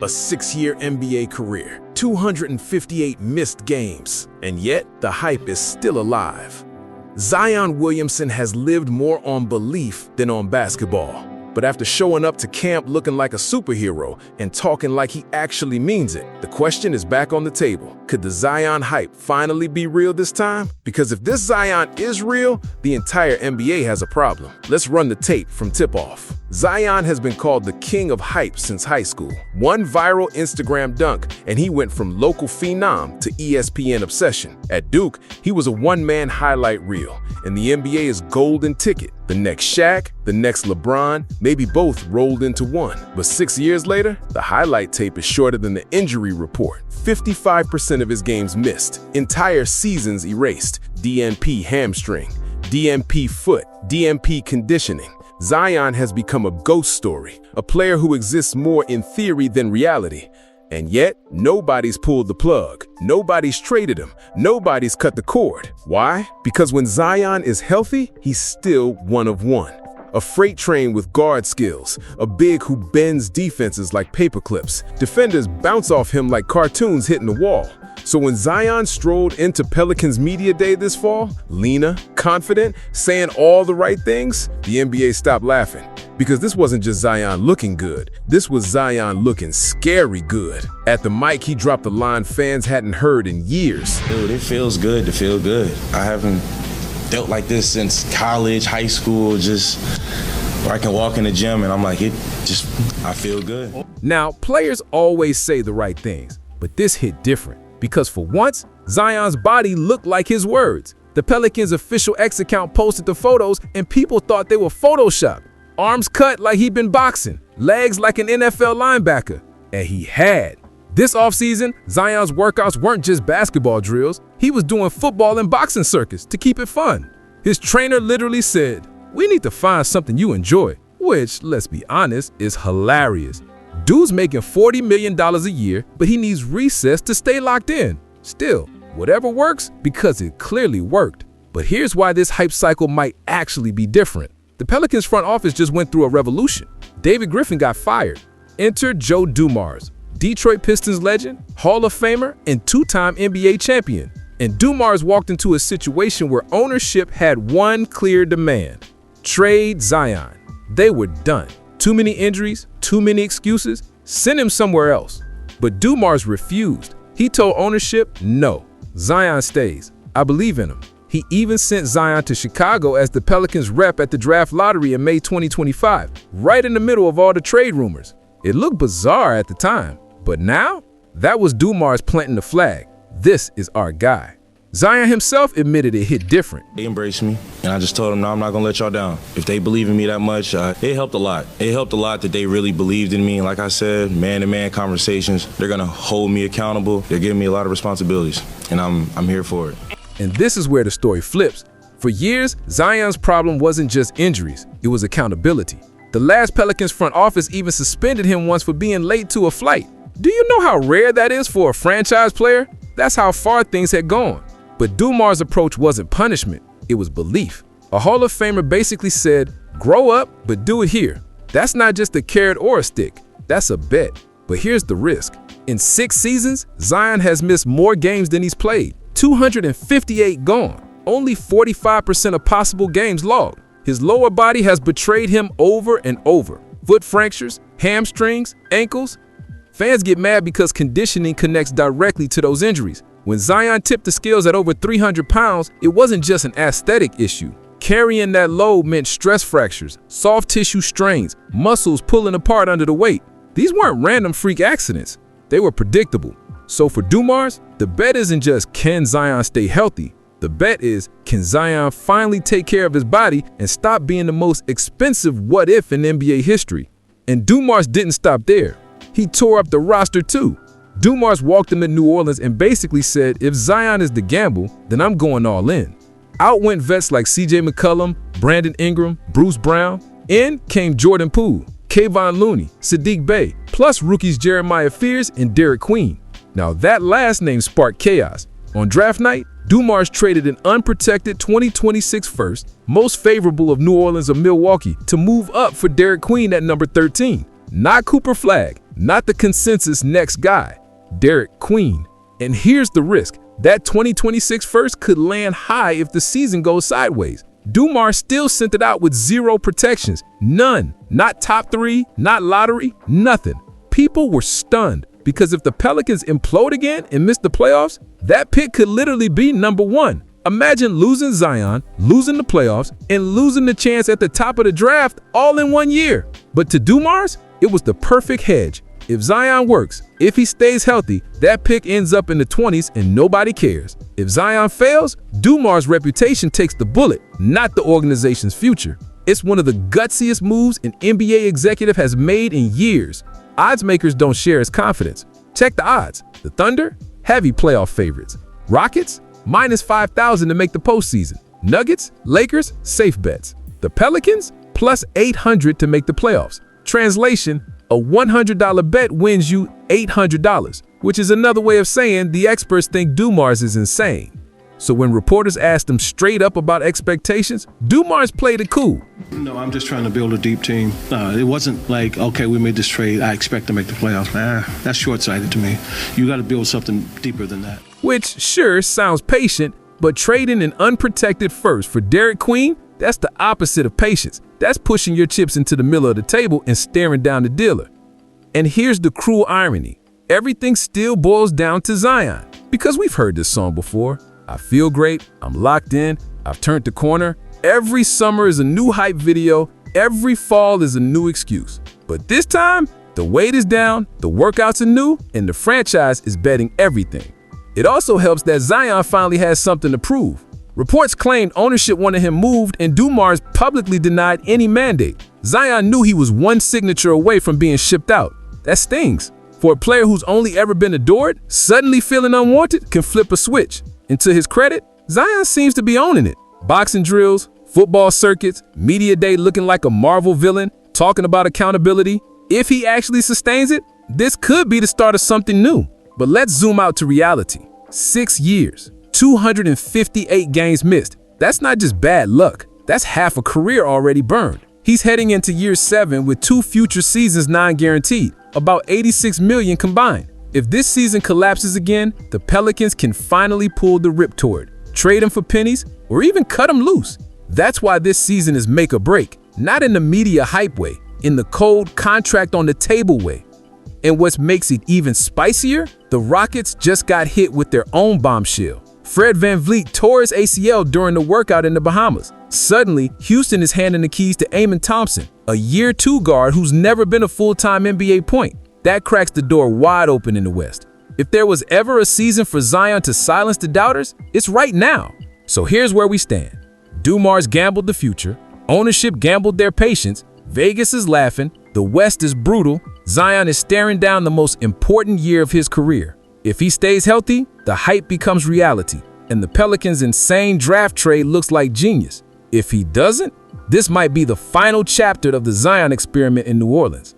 A 6-year NBA career, 258 missed games, and yet the hype is still alive. Zion Williamson has lived more on belief than on basketball. But after showing up to camp looking like a superhero and talking like he actually means it, the question is back on the table. Could the Zion hype finally be real this time? Because if this Zion is real, the entire NBA has a problem. Let's run the tape from tip-off. Zion has been called the king of hype since high school. One viral Instagram dunk, and he went from local phenom to ESPN obsession. At Duke, he was a one-man highlight reel, and the NBA is golden ticket. The next Shaq, the next LeBron, maybe both rolled into one. But 6 years later, the highlight tape is shorter than the injury report. 55% of his games missed, entire seasons erased, DNP hamstring, DNP foot, DNP conditioning. Zion has become a ghost story, a player who exists more in theory than reality. And yet, nobody's pulled the plug. Nobody's traded him. Nobody's cut the cord. Why? Because when Zion is healthy, he's still one of one. A freight train with guard skills, a big who bends defenses like paper clips. Defenders bounce off him like cartoons hitting the wall. So when Zion strolled into Pelicans Media Day this fall, leaner, confident, saying all the right things, the NBA stopped laughing. Because this wasn't just Zion looking good, this was Zion looking scary good. At the mic, he dropped a line fans hadn't heard in years. Dude, it feels good to feel good. I haven't felt like this since college, high school, just where I can walk in the gym and I'm like, I feel good. Now, players always say the right things, but this hit different. Because for once, Zion's body looked like his words. The Pelicans' official X account posted the photos and people thought they were photoshopped. Arms cut like he'd been boxing, legs like an NFL linebacker. And he had. This offseason, Zion's workouts weren't just basketball drills. He was doing football and boxing circuits to keep it fun. His trainer literally said, "We need to find something you enjoy," which, let's be honest, is hilarious. Dude's making $40 million a year, but he needs recess to stay locked in. Still, whatever works, because it clearly worked. But here's why this hype cycle might actually be different. The Pelicans front office just went through a revolution. David Griffin got fired. Enter Joe Dumars, Detroit Pistons legend, Hall of Famer, and two-time NBA champion. And Dumars walked into a situation where ownership had one clear demand: trade Zion. They were done. Too many injuries, too many excuses, send him somewhere else. But Dumars refused. He told ownership, no, Zion stays. I believe in him. He even sent Zion to Chicago as the Pelicans rep at the draft lottery in May 2025, right in the middle of all the trade rumors. It looked bizarre at the time, but now, that was Dumars planting the flag. This is our guy. Zion himself admitted it hit different. They embraced me, and I just told them, no, I'm not going to let y'all down. If they believe in me that much, it helped a lot. It helped a lot that they really believed in me. And like I said, man-to-man conversations, they're going to hold me accountable. They're giving me a lot of responsibilities, and I'm here for it. And this is where the story flips. For years, Zion's problem wasn't just injuries, it was accountability. The last Pelicans front office even suspended him once for being late to a flight. Do you know how rare that is for a franchise player? That's how far things had gone. But Dumars' approach wasn't punishment, it was belief. A Hall of Famer basically said, grow up, but do it here. That's not just a carrot or a stick, that's a bet. But here's the risk. In 6 seasons, Zion has missed more games than he's played. 258 gone, only 45% of possible games logged. His lower body has betrayed him over and over. Foot fractures, hamstrings, ankles. Fans get mad because conditioning connects directly to those injuries. When Zion tipped the scales at over 300 pounds, it wasn't just an aesthetic issue. Carrying that load meant stress fractures, soft tissue strains, muscles pulling apart under the weight. These weren't random freak accidents. They were predictable. So for Dumars, the bet isn't just can Zion stay healthy. The bet is, can Zion finally take care of his body and stop being the most expensive what if in NBA history? And Dumars didn't stop there. He tore up the roster too. Dumars walked into New Orleans and basically said, if Zion is the gamble, then I'm going all in. Out went vets like CJ McCollum, Brandon Ingram, Bruce Brown. In came Jordan Poole, Kevon Looney, Saddiq Bey, plus rookies Jeremiah Fears and Derik Queen. Now that last name sparked chaos. On draft night, Dumars traded an unprotected 2026 first, most favorable of New Orleans or Milwaukee, to move up for Derik Queen at number 13. Not Cooper Flagg, not the consensus next guy, Derik Queen. And here's the risk. That 2026 first could land high if the season goes sideways. Dumars still sent it out with 0 protections. None. Not top 3, not lottery, nothing. People were stunned because if the Pelicans implode again and miss the playoffs, that pick could literally be number 1. Imagine losing Zion, losing the playoffs, and losing the chance at the top of the draft all in 1 year. But to Dumars, it was the perfect hedge. If Zion works, if he stays healthy, that pick ends up in the 20s and nobody cares. If Zion fails, Dumars' reputation takes the bullet, not the organization's future. It's one of the gutsiest moves an NBA executive has made in years. Oddsmakers don't share his confidence. Check the odds. The Thunder, heavy playoff favorites. Rockets, minus 5,000 to make the postseason. Nuggets, Lakers, safe bets. The Pelicans, plus 800 to make the playoffs. Translation, a $100 bet wins you $800, which is another way of saying the experts think Dumars is insane. So when reporters asked him straight up about expectations, Dumars played it cool. No, I'm just trying to build a deep team. It wasn't like, okay, we made this trade, I expect to make the playoffs. That's short-sighted to me. You got to build something deeper than that. Which sure sounds patient, but trading an unprotected first for Derik Queen, that's the opposite of patience. That's pushing your chips into the middle of the table and staring down the dealer. And here's the cruel irony. Everything still boils down to Zion. Because we've heard this song before. I feel great, I'm locked in, I've turned the corner. Every summer is a new hype video, every fall is a new excuse. But this time, the weight is down, the workouts are new, and the franchise is betting everything. It also helps that Zion finally has something to prove. Reports claimed ownership wanted him moved, and Dumars publicly denied any mandate. Zion knew he was one signature away from being shipped out. That stings. For a player who's only ever been adored, suddenly feeling unwanted can flip a switch. And to his credit, Zion seems to be owning it. Boxing drills, football circuits, media day looking like a Marvel villain, talking about accountability. If he actually sustains it, this could be the start of something new. But let's zoom out to reality. 6 years, 258 games missed. That's not just bad luck. That's half a career already burned. He's heading into year 7 with 2 future seasons non-guaranteed, about $86 million combined. If this season collapses again, the Pelicans can finally pull the ripcord, trade him for pennies, or even cut him loose. That's why this season is make or break, not in the media hype way, in the cold contract on the table way. And what makes it even spicier, the Rockets just got hit with their own bombshell. Fred VanVleet tore his ACL during the workout in the Bahamas. Suddenly, Houston is handing the keys to Amen Thompson, a year 2 guard who's never been a full-time NBA point. That cracks the door wide open in the West. If there was ever a season for Zion to silence the doubters, it's right now. So here's where we stand. Dumars gambled the future. Ownership gambled their patience. Vegas is laughing. The West is brutal. Zion is staring down the most important year of his career. If he stays healthy, the hype becomes reality, and the Pelicans' insane draft trade looks like genius. If he doesn't, this might be the final chapter of the Zion experiment in New Orleans.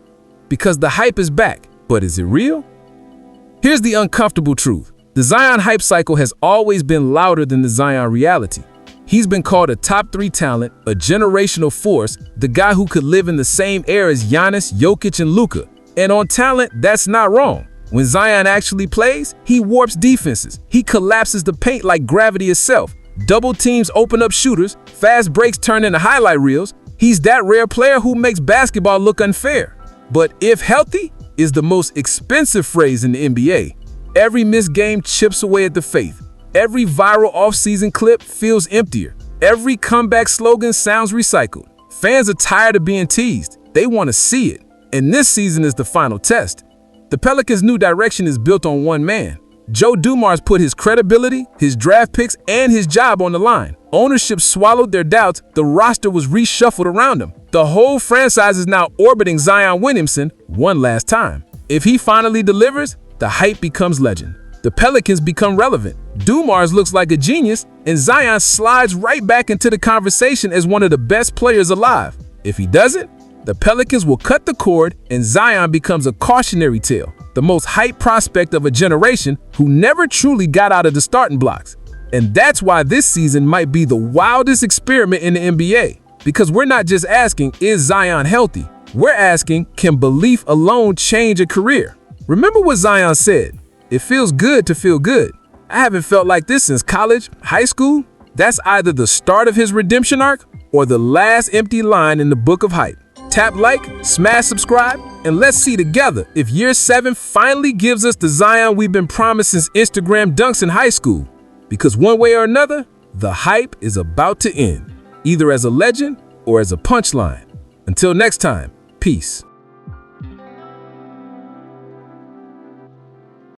Because the hype is back, but is it real? Here's the uncomfortable truth. The Zion hype cycle has always been louder than the Zion reality. He's been called a top 3 talent, a generational force, the guy who could live in the same air as Giannis, Jokic, and Luka. And on talent, that's not wrong. When Zion actually plays, he warps defenses. He collapses the paint like gravity itself. Double teams open up shooters, fast breaks turn into highlight reels. He's that rare player who makes basketball look unfair. But if healthy is the most expensive phrase in the NBA. Every missed game chips away at the faith. Every viral offseason clip feels emptier. Every comeback slogan sounds recycled. Fans are tired of being teased. They want to see it. And this season is the final test. The Pelicans' new direction is built on one man. Joe Dumars put his credibility, his draft picks, and his job on the line. Ownership swallowed their doubts. The roster was reshuffled around him. The whole franchise is now orbiting Zion Williamson one last time. If he finally delivers, the hype becomes legend. The Pelicans become relevant. Dumars looks like a genius, and Zion slides right back into the conversation as one of the best players alive. If he doesn't, the Pelicans will cut the cord, and Zion becomes a cautionary tale, the most hyped prospect of a generation who never truly got out of the starting blocks. And that's why this season might be the wildest experiment in the NBA. Because we're not just asking, is Zion healthy? We're asking, can belief alone change a career? Remember what Zion said, it feels good to feel good. I haven't felt like this since college, high school. That's either the start of his redemption arc or the last empty line in the book of hype. Tap like, smash subscribe, and let's see together if year 7 finally gives us the Zion we've been promised since Instagram dunks in high school. Because one way or another, the hype is about to end, either as a legend or as a punchline. Until next time, peace.